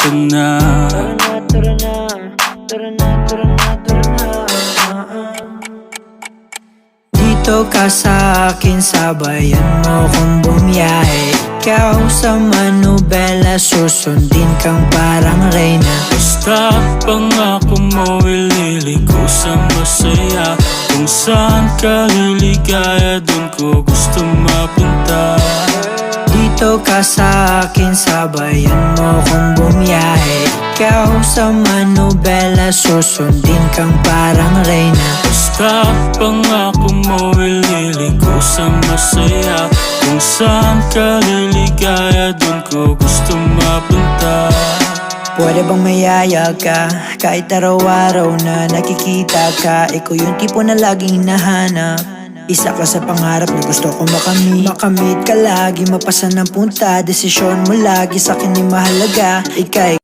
ka na. Tara na, tara na, tara na, tara na, tara na. Dito ka sa akin, sabayan mo kong bumiyahe. Ikaw sa manubela, susundin kang parang reyna. Basta pangako mo, ililiko sa masaya. Kung saan ka liligaya, dun ko gusto mapunta. Dito ka sa akin, sabayan mo kong bumiyahe. Ikaw sa manubela, susundin kang parang reyna. Basta pangako mo, ililiko sa masaya. Kung saan ka liligaya, dun ko gusto mapunta. Pwede bang mayaya ka? Kahit araw-araw na nakikita ka, ikaw yung tipo na laging hinahanap. Isa ka sa pangarap na gusto ko makamit. Makamit ka lagi, mapasa ng punta. Desisyon mo lagi sa'kin ay mahalaga. Ika'y